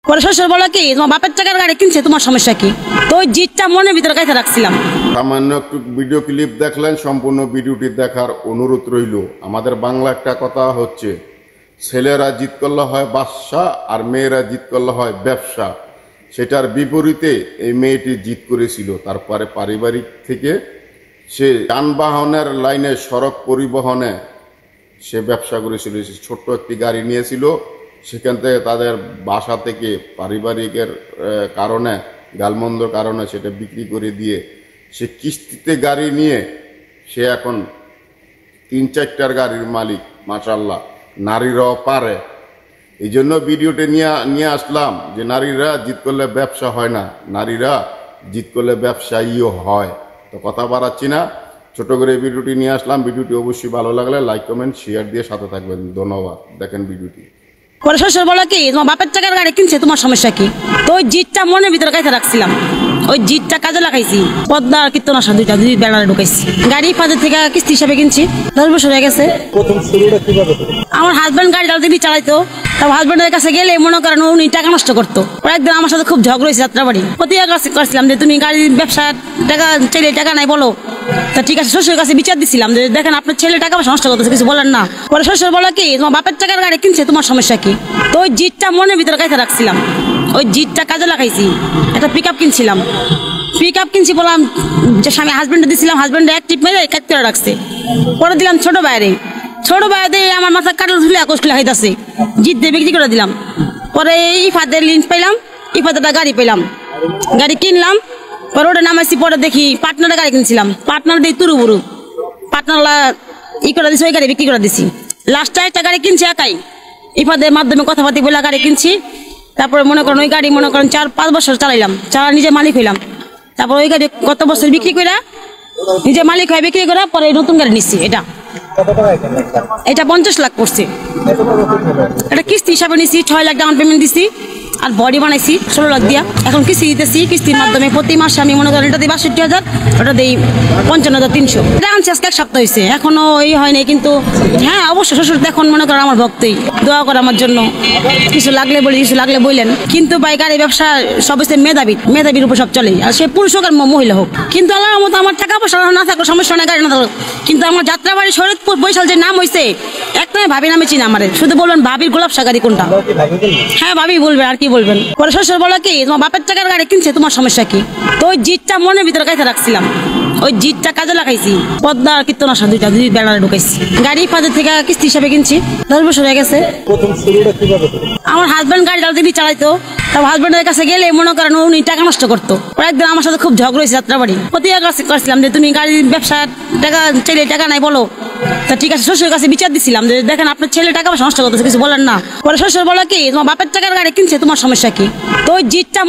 পরে শ্বশুর বলে কি তোমার বাপের টাকার গাড়ি কিনছে, তোমার সমস্যা কি? তো ওই জিতটা মনের ভিতরে কাইতে রাখছিলাম। সামান্য একটু ভিডিও ক্লিপ দেখলেন, সম্পূর্ণ ভিডিওটি দেখার অনুরোধ রইল। আমাদের বাংলা একটা কথা হচ্ছে, ছেলেরা জিত করলে হয় বাদশা আর মেয়েরা জিত করলে হয় ব্যবসা। সেটার বিপরীতে এই মেয়েটি জিত করেছিল। তারপরে পারিবারিক থেকে সে যানবাহনের লাইনে, সড়ক পরিবহনে সে ব্যবসা করেছিল। ছোট্ট একটি গাড়ি নিয়েছিল, সেখান থেকে তাদের বাসা থেকে পারিবারিকের কারণে, গালমন্দর কারণে সেটা বিক্রি করে দিয়ে সে কিস্তিতে গাড়ি নিয়ে সে এখন 3-4টার গাড়ির মালিক। মাশাআল্লাহ, নারীরাও পারে। এই জন্য ভিডিওটি নিয়ে আসলাম যে নারীরা জিত করলে ব্যবসা হয় না, নারীরা জিত করলে ব্যবসায়ীও হয়। তো কথা বাড়াচ্ছি না, ছোট করে ভিডিওটি নিয়ে আসলাম। ভিডিওটি অবশ্যই ভালো লাগলে লাইক, কমেন্ট, শেয়ার দিয়ে সাথে থাকবেন। ধন্যবাদ। দেখেন ভিডিওটি। পরে শ্বশুর বলে কি তোমার বাপের টাকার গাড়ি কিনছে, তোমার সমস্যা কি? তো ওই জিতটা মনের ভিতরে কাইতে রাখছিলাম। ওই জিতটা কাজে লাগাইছি, পদ্মা কীর্তনাশা দুই বেড়ারে ঢুকাইছি। গাড়ি ফাঁদের থেকে কিস্তি হিসাবে কিনছি, 10 বছর হয়ে গেছে। আমার হাজব্যান্ড গাড়িটা দিদি চালাইতো, তার হাজব্যান্ডের কাছে গেলে মনে করেন উনি টাকা নষ্ট করতো। একদিন আমার সাথে খুব ঝগড়া হয়েছে যাত্রাবাড়ি। প্রতিবার করছিলাম যে তুমি গাড়ির ব্যবসার টাকা চাইলে টাকা নাই বলো। তা ঠিক আছে, শ্বশুরের কাছে বিচার দিছিলাম যে দেখেন আপনার ছেলে টাকা পয়সা নষ্ট করতেছে, কিছু বলেন না। পরে শ্বশুর বলে কি তোমার বাপের টাকার গাড়ি কিনছে, তোমার সমস্যা কি? তো ওই জিতটা মনের ভিতরে কাইতে রাখছিলাম। ওই জিতটা কাজে লাগাইছি। একটা পিক আপ কিনছিলাম, কিনছি বললাম যে স্বামী হাজব্যান্ডে দিছিলাম, হাজব্যান্ডে এক টিপ মেরে কাট করে রাখছে। পরে দিলাম ছোট বাইরে আমার মাথা কাটল ধুলে কোষগুলো খাইতেছে, জিত দিয়ে বিক্রি করে দিলাম। পরে এই ফাদের লিঙ্ক পাইলাম, এই ফাদেরটা গাড়ি পেলাম, গাড়ি কিনলাম। পরে ওটা নামাইছি, পরে দেখি পার্টনারের গাড়ি কিনছিলাম, পার্টনার দিয়ে তুরুবুরু পার্টনারলা করে দিছি, ওই গাড়ি বিক্রি করে দিছি। লাস্টে একটা গাড়ি কিনছি একাই, ইফাদের মাধ্যমে কথাবার্তি বলে গাড়ি কিনছি। তারপরে মনে করেন ওই গাড়ি 4-5 বছর চালাইলাম, নিজে মালিক হইলাম। তারপর ওই গাড়ি গত বছর বিক্রি করে নিজে মালিক হয়ে বিক্রি করে পরে নতুন গাড়ি নিচ্ছি। এটা 50 লাখ পড়ছে। এটা কিস্তি হিসাবে নিচ্ছি, 6 লাখ ডাউন পেমেন্ট দিচ্ছি আর বডি বানাইছি 16 লাখ দিয়া। এখন কিস্তি দিতেছি, কিস্তির মাধ্যমে প্রতি মাসে আমি মনে করেন এটা দিই 62,000, ওটা দিই 55,300। এটা আনছি আজকে 1 সপ্তাহ হয়েছে, এখনো এই হয় নাই। কিন্তু হ্যাঁ, অবশ্যই শ্বশুর এখন মনে করেন আমার ভক্তই, দোয়া করে আমার জন্য। কিছু লাগলে বলি, কিছু লাগলে বললেন। কিন্তু ভাই গাড়ি ব্যবসা সব হচ্ছে মেধাবীর উপর সব চলে, আর সে পুরুষ হোক আর মহিলা হোক। কিন্তু আল্লাহর মতো আমার টাকা পয়সা না থাকলে সমস্যা নাই, গাড়ি না থাকলো। কিন্তু আমার যাত্রাবাড়ি শরীয়তপুর বৈশাল যে নাম হয়েছে, একদমই ভাবি নামে চিনা আমারে। শুধু বলবেন ভাবির গোলাপ গাড়ি কোনটা? হ্যাঁ ভাবি বলবে, আর কি বলবেন। পরে শ্বশুর বলে কি তোমার বাপের টাকার গাড়ি কিনছে, তোমার সমস্যা কি? তো ওই জিতটা মনের ভিতরে কাইতে রাখছিলাম। ওই জিতটা কাজে লাগাইছি, পদ্মা কীর্তনাশা দুই বেড়ারে ঢুকাইছি। গাড়ি ফাঁদের থেকে কিস্তি হিসাবে কিনছি, 10 বছর হয়ে গেছে। আমার হাজব্যান্ড গাড়িটা দিদি চালাইতো, তার হাজব্যান্ডের কাছে গেলে মনে করেন উনি টাকা নষ্ট করতো। একদিন আমার সাথে খুব ঝগড়া হয়েছে যাত্রাবাড়ি। প্রতিবার করছিলাম যে তুমি গাড়ির ব্যবসার টাকা চাইলে টাকা নাই বলো। তা ঠিক আছে, শ্বশুরের কাছে বিচার দিছিলাম যে দেখেন আপনার ছেলে টাকা পয়সা নষ্ট করতেছে, কিছু বলেন না। পরে শ্বশুর বলে কি তোমার বাপের টাকার গাড়ি কিনছে, তোমার সমস্যা কি? তো ওই জিতটা